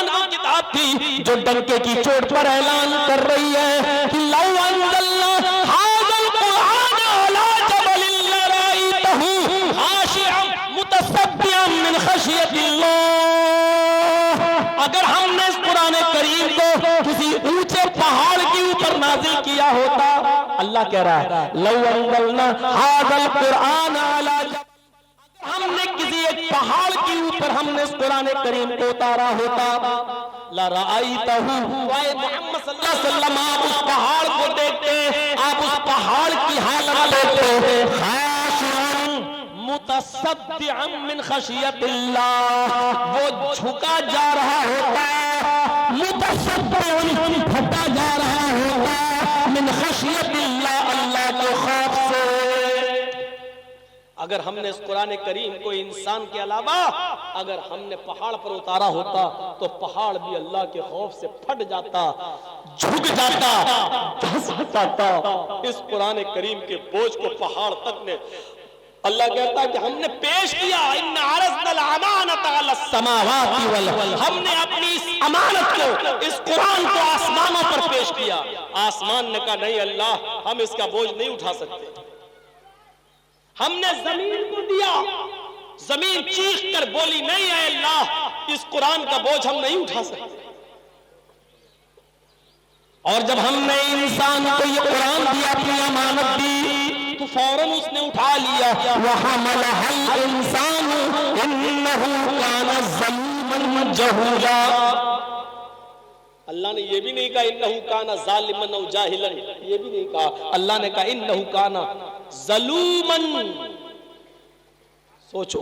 آسمان کی کتاب تھی جو ڈنکے کی چوٹ پر اعلان کر رہی ہے کہ لو انزلنا ھذا القرآن علی جبل لرأیتہ خاشعا متصدعا من خشیۃ اللہ، اگر ہم نے اس قرآن کریم کو کسی اونچے پہاڑ کے اوپر نازل کیا ہوتا، اللہ کہہ رہا ہے لو انزلنا ھذا القرآن علی جبل، ہم نے کسی ایک پہاڑ کے اوپر ہم نے اس قرآن کریم کو اتارا ہوتا، لرأیتہ، اے محمد صلی اللہ علیہ وسلم آپ اس پہاڑ کو دیکھتے، آپ اس پہاڑ کی حالت دیکھتے، خاشعا متصدعا من خشیۃ اللہ، وہ جھکا جا رہا ہوتا، متصدعا پھٹا جا رہا ہوتا من خشیۃ اللہ، اللہ کے خوف سے۔ اگر ہم نے اس قرآن کریم کو انسان کے علاوہ اگر ہم نے پہاڑ پر اتارا ہوتا تو پہاڑ بھی اللہ کے خوف سے پھٹ جاتا، جھک جاتا، دھس جاتا۔ اس قرآن کریم کے بوجھ کو پہاڑ تک نے، اللہ کہتا ہے کہ ہم نے پیش کیا، ان عرضنا الامانۃ علی السماوات والارض، ہم نے اپنی اس امانت کو، اس قرآن کو آسمانوں پر پیش کیا۔ آسمان نے کہا نہیں اللہ، ہم اس کا بوجھ نہیں اٹھا سکتے۔ ہم نے زمین کو دیا، زمین چیخ کر بولی نہیں اے اللہ اس قرآن کا بوجھ ہم نہیں اٹھا سکتے۔ اور جب ہم نے انسان کو یہ قرآن دیا، اپنی امانت دی، تو فوراً اس نے اٹھا لیا، وَحَمَلَهَا الْإِنسَانُ إِنَّهُ كَانَ ظَلُومًا جَهُولًا۔ اللہ نے یہ بھی نہیں کہا انہو کانا ظالمن او جاہلن، یہ بھی نہیں کہا، اللہ نے کہا انہو کانا ظلومن۔ سوچو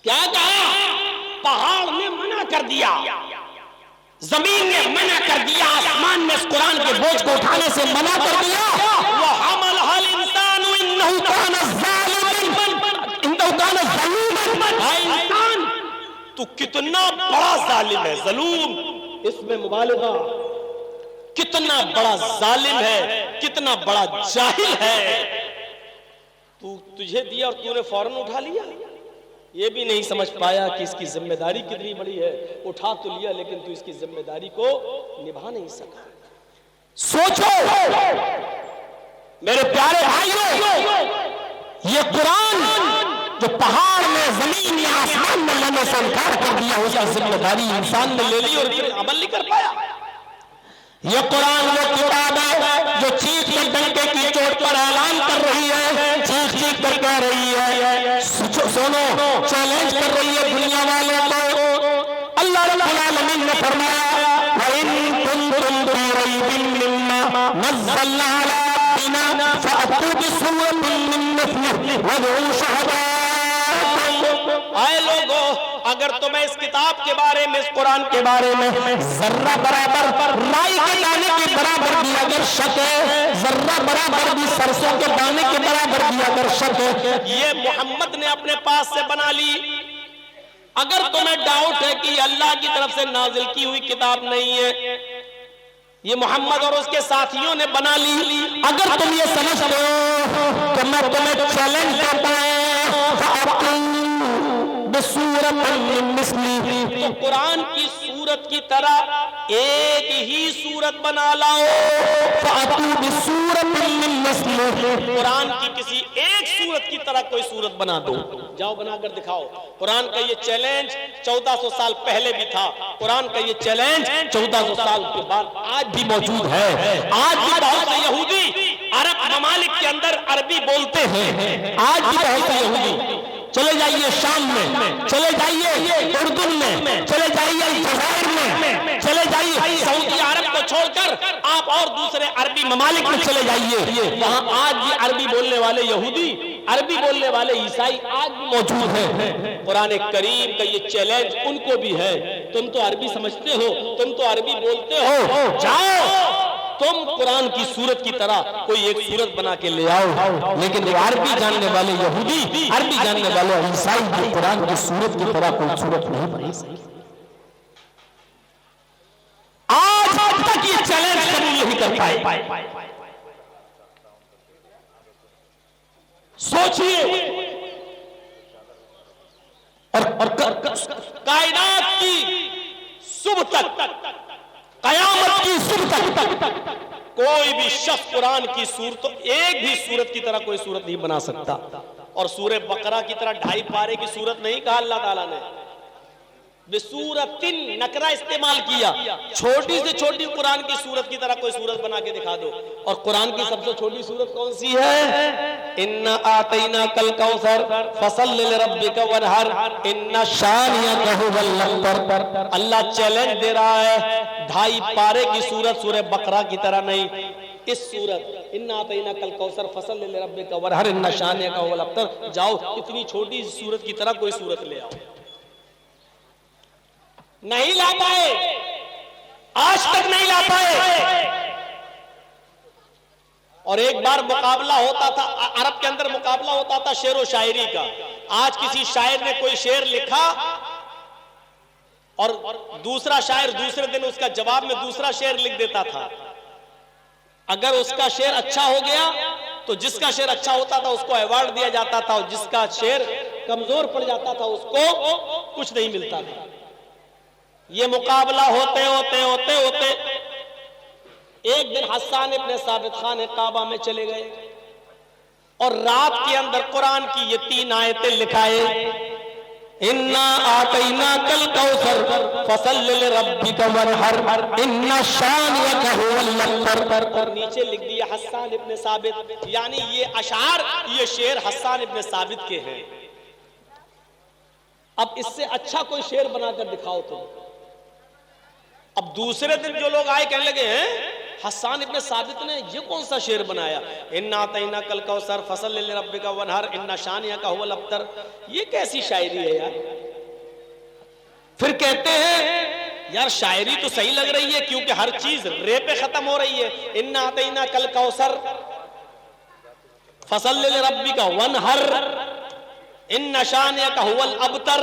کیا کہا؟ پہاڑ نے منع کر دیا، زمین نے منع کر دیا، آسمان نے اس قرآن کے بوجھ کو اٹھانے سے منع کر دیا۔ وَحَمَلَهَا الْإِنسَانُ إِنَّهُ كَانَ ظَالِمًا إِنَّهُ كَانَ ظَلُومًا۔ اے انسان تو کتنا بڑا ظالم ہے، ظلوم اس میں مبالغہ، کتنا بڑا ظالم ہے، کتنا بڑا جاہل ہے۔ تو تجھے دیا اور تو نے فوراً اٹھا لیا، یہ بھی نہیں سمجھ پایا کہ اس کی ذمہ داری کتنی بڑی ہے۔ اٹھا تو لیا لیکن تو اس کی ذمہ داری کو نبھا نہیں سکا۔ سوچو میرے پیارے بھائیوں، یہ قرآن جو پہاڑ میں، زمین میں، آسمان میں لانے سے انکار کر دیا، اس کی ذمہ داری انسان نے لے لی اور پھر عمل نہیں کر پایا۔ یہ قرآن وہ کتاب ہے جو چیخ کر ڈنکے کی چوٹ پر اعلان کر رہی ہے، چیخ چیخ کر کہہ رہی ہے، سنو، چیلنج کر رہی ہے دنیا والوں کو۔ اللہ رب العالمین نے فرمایا وَإِن كُنتُمْ فِي رَيْبٍ مِّمَّا نَزَّلْنَا عَلَىٰ عَبْدِنَا فَأْتُوا بِسُورَةٍ مِّن مِّثْلِهِ وَادْعُوا شُهَدَاءَكُمْ۔ اے لوگو، اگر تمہیں اس کتاب کے بارے میں، اس قرآن کے بارے میں ذرہ برابر رائی کے دانے کے برابر بھی اگر شک ہے، ذرہ برابر بھی سرسوں کے دانے کے برابر بھی اگر شک ہے، یہ محمد نے اپنے پاس سے بنا لی۔ اگر تمہیں ڈاؤٹ ہے کہ یہ اللہ کی طرف سے نازل کی ہوئی کتاب نہیں ہے، یہ محمد اور اس کے ساتھیوں نے بنا لی، اگر تم یہ سمجھتے ہو تو میں تمہیں چیلنج کرتا ہوں بِسُورَةٍ مِّن مِّثْلِهِ، تو قرآن کی سورت کی طرح ایک ہی سورت بنا لاؤ۔ فَأْتُوا بِسُورَةٍ مِّن مِّثْلِهِ، قرآن کی کسی ایک سورت کی طرح کوئی سورت بنا دو، جاؤ بنا کر دکھاؤ۔ قرآن کا یہ چیلنج 1400 سال پہلے بھی تھا، قرآن کا یہ چیلنج 1400 سال کے بعد آج بھی موجود ہے۔ آج بھی بہت سے یہودی عرب ممالک کے اندر عربی بولتے ہیں، آج بھی بہت سے یہودی، چلے جائیے شام میں، چلے جائیے اردن میں، چلے جائیے الجزائر میں، چلے جائیے سعودی عرب کو چھوڑ کر آپ اور دوسرے عربی ممالک میں چلے جائیے، وہاں آج بھی عربی بولنے والے یہودی، عربی بولنے والے عیسائی آج بھی موجود ہیں۔ قرآن کریم کا یہ چیلنج ان کو بھی ہے، تم تو عربی سمجھتے ہو، تم تو عربی بولتے ہو، جاؤ تم قرآن کی سورت کی طرح کوئی ایک سورت بنا کے لے آؤ۔ لیکن وہ عربی جاننے والے یہودی، عربی جاننے والے عیسائی بھی قرآن کی سورت کی طرح کوئی سورت نہیں بنا سکتے۔ آج تک یہ چیلنج قبول نہیں کر پائے۔ سوچئے اور کائنات کی صبح تک، قیامت کی صبح تک کوئی بھی شخص قرآن کی صورت ایک بھی صورت کی طرح کوئی صورت نہیں بنا سکتا. اور سورہ بقرہ کی طرح 2.5 پارے کی صورت نہیں کہا اللہ تعالیٰ نے، بسورۃ نکرہ استعمال کیا. چھوٹی سے چھوٹی قرآن کی صورت کی طرح کوئی صورت بنا کے دکھا دو. اور قرآن کی سب سے چھوٹی صورت کون سی ہے؟ اِنَّا آتَيْنَاكَ الْكَوْثَرَ فَصَلِّ لِرَبِّكَ وَانْحَرْ إِنَّ شَانِئَكَ هُوَ الْأَبْتَرُ. اللہ چیلنج دے رہا ہے 2.5 پارے کی صورت سورہ بقرہ کی طرح نہیں، اس صورت اِنَّا آتَيْنَاكَ الْكَوْثَرَ فَصَلِّ لِرَبِّكَ وَانْحَرْ إِنَّ شَانِئَكَ هُوَ الْأَبْتَرُ. جاؤ اتنی چھوٹی صورت کی طرح کوئی صورت لے آؤ. نہیں لا پائے، آج تک نہیں لا پائے. اور ایک بار مقابلہ ہوتا تھا عرب کے اندر، مقابلہ ہوتا تھا شعر و شاعری کا. آج کسی شاعر نے کوئی شعر لکھا اور دوسرا شاعر دوسرے دن اس کا جواب میں دوسرا شعر لکھ دیتا تھا. اگر اس کا شعر اچھا ہو گیا تو جس کا شعر اچھا ہوتا تھا اس کو ایوارڈ دیا جاتا تھا، اور جس کا شعر کمزور پڑ جاتا تھا اس کو کچھ نہیں ملتا تھا. یہ مقابلہ ہوتے ہوتے ہوتے ہوتے ایک دن حسان ابن ثابت خانہ کعبہ میں چلے گئے اور رات کے اندر قرآن کی یہ 3 آیتیں لکھائے. اِنَّا آتَيْنَاكَ الْكَوْثَرَ فَصَلِّ لِرَبِّكَ وَانْحَرْ إِنَّ شَانِئَكَ هُوَ الْأَبْتَرُ. اور نیچے لکھ دیا حسان ابن ثابت، یعنی یہ اشعار، یہ شعر حسان ابن ثابت کے ہیں. اب اس سے اچھا کوئی شعر بنا کر دکھاؤ تم. اب دوسرے دن جو لوگ آئے کہنے لگے ہیں حسان ابن ثابت نے یہ کون سا شعر بنایا، اِنَّا آتَيْنَاكَ الْكَوْثَرَ فَصَلِّ لِرَبِّكَ وَانْحَرْ إِنَّ شَانِئَكَ هُوَ الْأَبْتَرُ. یہ کیسی شاعری ہے یار. پھر کہتے ہیں یار شاعری تو صحیح لگ رہی ہے کیونکہ ہر چیز رے پہ ختم ہو رہی ہے. اِنَّا آتَيْنَاكَ الْكَوْثَرَ فَصَلِّ لِرَبِّكَ وَانْحَرْ إِنَّ شَانِئَكَ هُوَ الْأَبْتَرُ.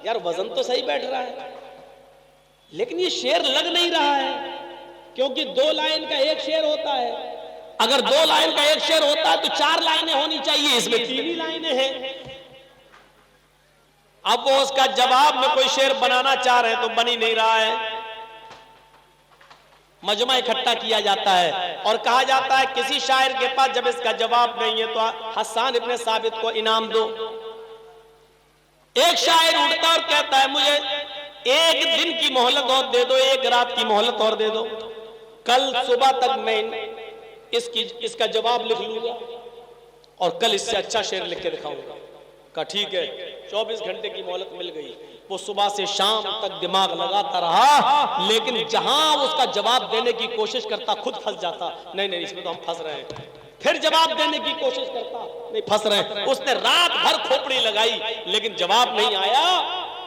یار وزن تو صحیح بیٹھ رہا ہے لیکن یہ شعر لگ نہیں رہا ہے، کیونکہ 2 لائن کا ایک شعر ہوتا ہے. اگر 2 لائن کا ایک شعر ہوتا ہے تو 4 لائنیں ہونی چاہیے، اس میں 3 ہی لائنیں ہیں. اب وہ اس کا جواب میں کوئی شعر بنانا چاہ رہے ہیں تو بن ہی نہیں رہا ہے. مجمع اکٹھا کیا جاتا ہے اور کہا جاتا ہے کسی شاعر کے پاس جب اس کا جواب نہیں ہے تو حسان ابن ثابت کو انعام دو. ایک شاعر اٹھتا اور کہتا ہے مجھے 1 دن کی مہلت اور دے دو، 1 رات کی مہلت اور دے دو، کل صبح تک میں اس کا جواب لکھ لوں گا اور کل اس سے اچھا شعر لکھ کے دکھاؤں گا. کہا ٹھیک ہے. 24 گھنٹے کی مہلت مل گئی. وہ صبح سے شام تک دماغ لگاتا رہا لیکن جہاں اس کا جواب دینے کی کوشش کرتا خود پھنس جاتا. نہیں اس میں تو ہم پھنس رہے ہیں. پھر جواب دینے کی کوشش کرتا، نہیں پھنس رہے ہیں. اس نے رات بھر کھوپڑی لگائی لیکن جواب نہیں آیا.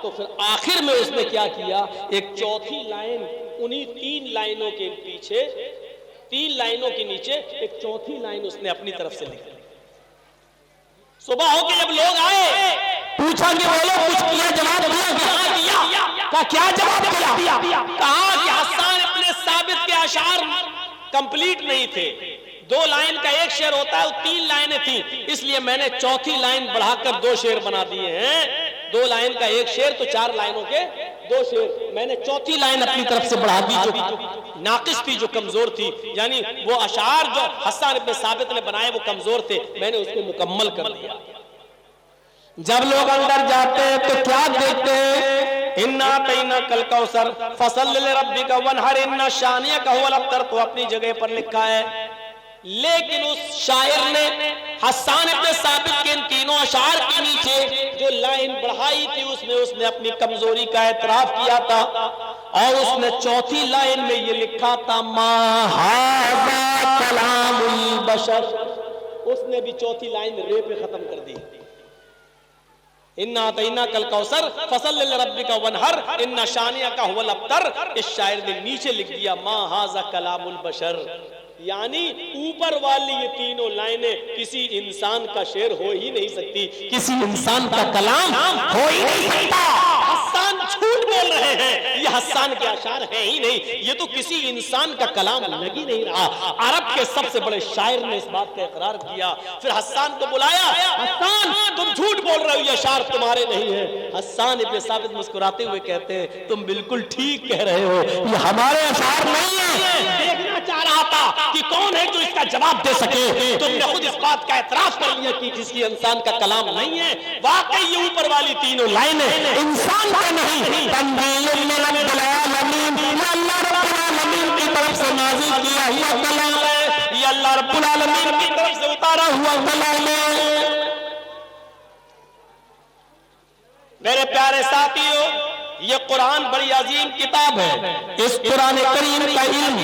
تو پھر آخر میں اس نے کیا کیا، ایک چوتھی لائن انہی 3 لائنوں کے پیچھے، 3 لائنوں کے نیچے ایک چوتھی لائن اس نے اپنی طرف سے لکھی. صبح ہو کے جب لوگ آئے پوچھا کہ وہ لوگ کچھ کیا، جواب دیا. کیا جواب دیا؟ کہا کہ حسان ابن ثابت کے اشعار کمپلیٹ نہیں تھے. 2 لائن کا ایک شعر ہوتا ہے، وہ 3 لائنیں تھیں، اس لیے میں نے چوتھی لائن بڑھا کر 2 شعر بنا دیے ہیں. 2 لائن کا ایک شعر تو 4 لائنوں کے 2 شعر. میں نے چوتھی لائن اپنی طرف سے بڑھا دی جو ناقص تھی، جو کمزور تھی. یعنی وہ اشعار جو حسان ابن ثابت نے بنائے وہ کمزور تھے، میں نے اس کو مکمل کر دیا. جب لوگ اندر جاتے ہیں تو کیا دیکھتے ہیں، اِنَّا آتَيْنَاكَ الْكَوْثَرَ فَصَلِّ لِرَبِّكَ وَانْحَرْ إِنَّ شَانِئَكَ هُوَ الْأَبْتَرُ تو اپنی جگہ پر لکھا ہے. لیکن اس شاعر نے حسان ابن ثابت کے ان 3 اشعار کے نیچے جو لائن بڑھائی تھی اس نے اپنی کمزوری کا اعتراف کیا تھا اور اس نے چوتھی لائن میں یہ لکھا تھا مَا هَذَا كَلَامُ الْبَشَرِ. اس نے بھی چوتھی لائن رے پہ ختم کر دی. اِنَّا آتَيْنَاكَ الْكَوْثَرَ فَصَلِّ لِرَبِّكَ وَانْحَرْ إِنَّ شَانِئَكَ هُوَ الْأَبْتَرُ. اس شاعر نے نیچے لکھ دیا مَا هَذَا كَلَامُ الْبَشَرِ. یعنی اوپر والی یہ 3 لائنیں کسی انسان کا شعر ہو ہی نہیں سکتی، کسی انسان کا کلام ہو ہی نہیں سکتا. حسان جھوٹ بول رہے ہیں. یہ یہ حسان کے اشعار ہیں ہی نہیں، یہ تو کسی انسان کا کلام لگ ہی نہیں رہا۔ عرب کے سب سے بڑے شاعر نے اس بات کا اقرار کیا۔ پھر حسان کو بلایا، حسان تم جھوٹ بول رہے ہو، یہ اشعار تمہارے نہیں ہیں۔ حسان ابن ثابت مسکراتے ہوئے کہتے ہیں تم بالکل ٹھیک کہہ رہے ہو، یہ ہمارے اشعار نہیں ہیں۔ دیکھنا چاہ رہا تھا کہ کون ہے جو اس کا جواب دے سکے، تم نے خود اس بات کا اعتراف کر لیا کہ کسی انسان کا کلام نہیں ہے۔ واقعی یہ اوپر والی تینوں لائنیں انسان کا نہیں، تنزیل من رب العالمین، یہ اللہ رب العالمین کی طرف سے نازل کیا ہوا کلام ہے، یہ اللہ رب العالمین کی طرف سے اتارا ہوا کلام ہے۔ میرے پیارے ساتھیو، یہ قرآن بڑی عظیم کتاب ہے۔ اس قرآن کریم کا علم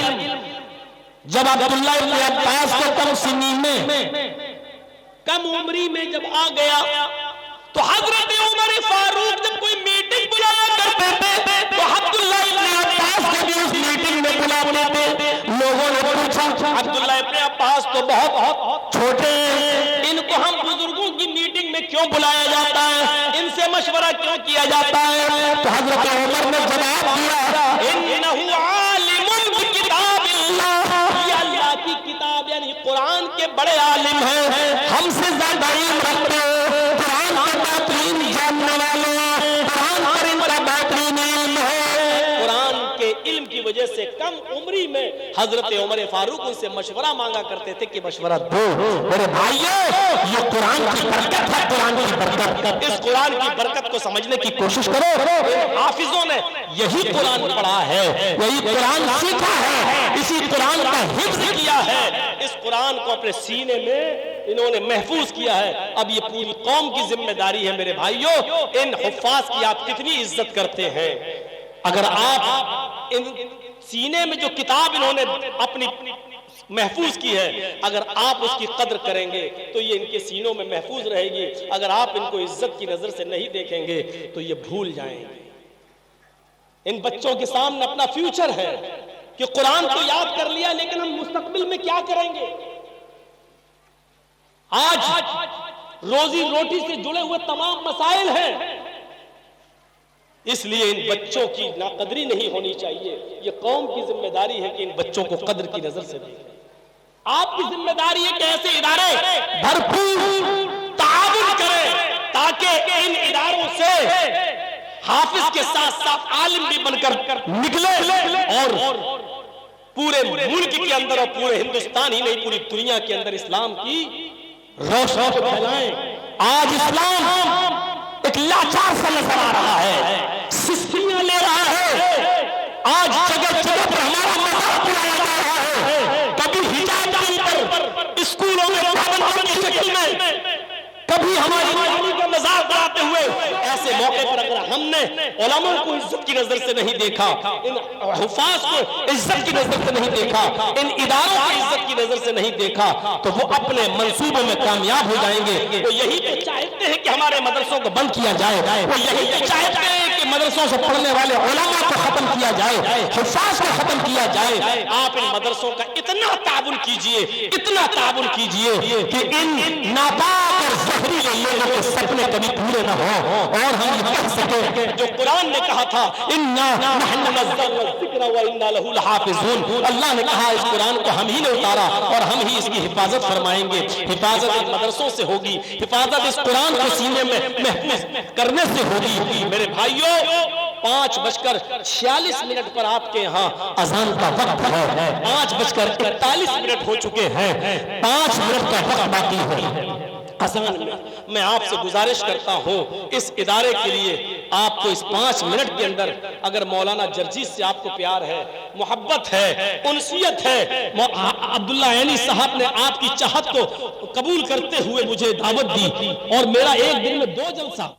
جب عبداللہ ابن عباس کو کم سنی میں، کم عمری میں جب آ گیا تو حضرت عمر فاروق جب کوئی میٹنگ بلایا کرتے تھے تو عبداللہ ابن عباس کو بھی اس میٹنگ میں بلاتے تھے۔ لوگوں نے پوچھا عبداللہ ابن عباس تو بہت چھوٹے ہیں، ان کو ہم بزرگوں کی میٹنگ میں کیوں بلایا جاتا ہے، ان سے مشورہ کیوں کیا جاتا ہے؟ تو حضرت عمر نے جواب دیا انہ عالم بکتاب اللہ، یہ اللہ کی کتاب یعنی قرآن کے بڑے عالم ہیں، ہم سے زیادہ علم رکھتے ہیں، قرآن کا بہترین جاننے والے، قرآن پر ان کا بہترین علم ہے۔ قرآن کے علم کی وجہ سے کم عمری میں حضرت عمر فاروق ان سے مشورہ مانگا کرتے تھے کہ مشورہ دو۔ میرے بھائیو، یہ قرآن کی برکت ہے، قرآن کی برکت۔ اس قرآن کی برکت کو سمجھنے کی کوشش کرو۔ حافظوں نے یہی قرآن پڑھا ہے، یہی قرآن سیکھا ہے، اسی قرآن کا حفظ کیا ہے، اس قرآن کو اپنے سینے میں انہوں نے محفوظ کیا ہے۔ اب یہ پوری قوم کی ذمہ داری ہے میرے بھائیو، ان حفاظ کی آپ کتنی عزت کرتے ہیں۔ اگر آپ ان سینے میں جو کتاب انہوں نے اپنی محفوظ کی ہے، اگر آپ اس کی قدر کریں گے تو یہ ان کے سینوں میں محفوظ رہے گی۔ اگر آپ ان کو عزت کی نظر سے نہیں دیکھیں گے تو یہ بھول جائیں گے۔ ان بچوں کے سامنے اپنا فیوچر ہے کہ قرآن کو یاد کر لیا لیکن ہم مستقبل میں کیا کریں گے؟ آج روزی روٹی سے جڑے ہوئے تمام مسائل ہیں، اس لیے ان بچوں کی ناقدری نہیں ہونی چاہیے۔ یہ قوم کی ذمہ داری ہے کہ ان بچوں کو قدر کی نظر سے دیکھیں۔ آپ کی ذمہ داری ہے کہ ایسے ادارے بھرپور تعاون کریں تاکہ ان اداروں سے حافظ کے ساتھ ساتھ عالم بھی بن کر نکلے اور پورے ملک کے اندر اور پورے ہندوستان ہی نہیں پوری دنیا کے اندر اسلام کی روشنی کو پھیلائیں۔ آج اسلام ایک لاچار سا نظر آ رہا ہے، سستیاں لے رہا ہے، آج جگہ جگہ پر ہمارا مذاق اڑایا جا رہا ہے، کبھی حجاب کے اوپر اسکولوں میں پابندی کی شکل میں، کبھی ہماری مالی کا مذاق اڑاتے ہوئے۔ ایسے موقع پر اگر ہم نے علماء کو عزت کی نظر سے نہیں دیکھا، ان حفاظ کو عزت کی نظر سے نہیں دیکھا، ان اداروں کو عزت کی نظر سے نہیں دیکھا تو وہ اپنے منصوبوں میں کامیاب ہو جائیں گے۔ وہ یہی تو چاہتے ہیں کہ ہمارے مدرسوں کو بند کیا جائے، وہ یہی تو چاہتے ہیں کہ مدرسوں سے پڑھنے والے علماء کو ختم کیا جائے، حفاظ کو ختم کیا جائے۔ آپ ان مدرسوں کا اتنا تعاون کیجئے، اتنا تعاون کیجئے کہ ان ناپاک اور زہریلے لوگوں کے سپنے کبھی پورے نہ ہو، اور ہم یہ کہہ سکیں جو قرآن نے کہا تھا اِنَّا نَحْنُ نَزَّلْنَا الذِّكْرَ وَإِنَّا لَهُ لَحَافِظُونَ، اللہ نے کہا اس قرآن کو ہم ہی نے اتارا اور ہم ہی اس کی حفاظت فرمائیں گے۔ حفاظت ان مدرسوں سے ہوگی، حفاظت اس قرآن کو سینے میں محفوظ کرنے سے ہوگی۔ میرے بھائیو، 5:46 پر آپ کے یہاں اذان کا وقت ہے، 5:41 ہو چکے ہیں، 5 منٹ کا وقت باقی ہے اذان میں۔ میں آپ سے گزارش کرتا ہوں اس ادارے کے لیے آپ کو اس 5 منٹ کے اندر اگر مولانا جرجیس سے آپ کو پیار ہے، محبت ہے، انسیت ہے، عبداللہ عینی صاحب نے آپ کی چاہت کو قبول کرتے ہوئے مجھے دعوت دی اور میرا ایک دن میں 2 جلسہ،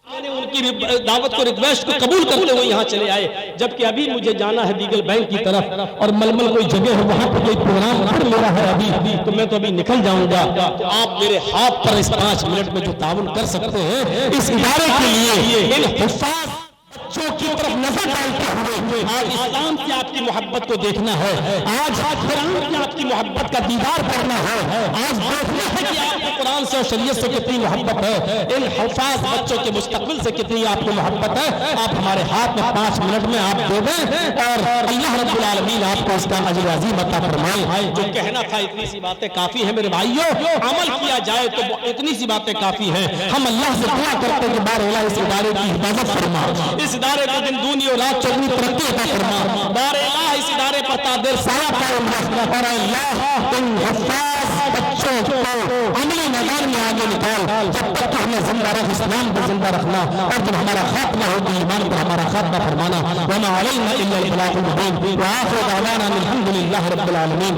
میں نے ان کی دعوت کو ریکویسٹ کو قبول کرتے ہوئے یہاں چلے آئے، جبکہ ابھی مجھے جانا ہے بیگل بینک کی طرف اور ململ کوئی جگہ ہے وہاں پر کوئی پروگرام کر میرا ہے ابھی تو میں تو ابھی نکل جاؤں گا۔ تو آپ میرے ہاتھ پر اس 5 منٹ میں جو تعاون کر سکتے ہیں اس ادارے کے لیے، ان حفاظ بچوں کی طرف نظر ڈالتے ہوئے آج اسلام کی آپ کی محبت کو دیکھنا ہے، آج قرآن کی آپ کی محبت کا دیدار کرنا ہے، آج دیکھنا ہے کہ آپ کو قرآن سے اور شریعت سے کتنی محبت ہے، ان حفاظ بچوں کے مستقبل سے کتنی آپ کو محبت ہے۔ آپ ہمارے ہاتھ میں 5 منٹ میں آپ دے دیں اور اللہ رب العالمین آپ کو اس کا اجر عظیم عطا فرمائے۔ جو کہنا تھا اتنی سی باتیں کافی ہیں میرے بھائیوں، عمل کیا جائے تو اتنی سی باتیں کافی ہیں۔ ہم اللہ سے دعا کرتے کہ بار اللہ اس ادارے کی حفاظت فرما، اس ادارے کو دن دونی اور رات چوگنی ترقی عطا فرما، بار اللہ اس ادارے پر تادر سایہ قائم رکھ، اور اللہ ان حفاظ بچوں کو عملی میدان میں آگے نکال، جب تک کہ ہمیں زندہ رکھ، اسلام کو زندہ رکھنا، اور جب ہمارا خاتمہ ہوگا ایمان پر ہمارا خاتمہ فرمانا۔ وما علینا الا البلاغ المبین، وآخر دعوانا الحمد للہ رب العالمین۔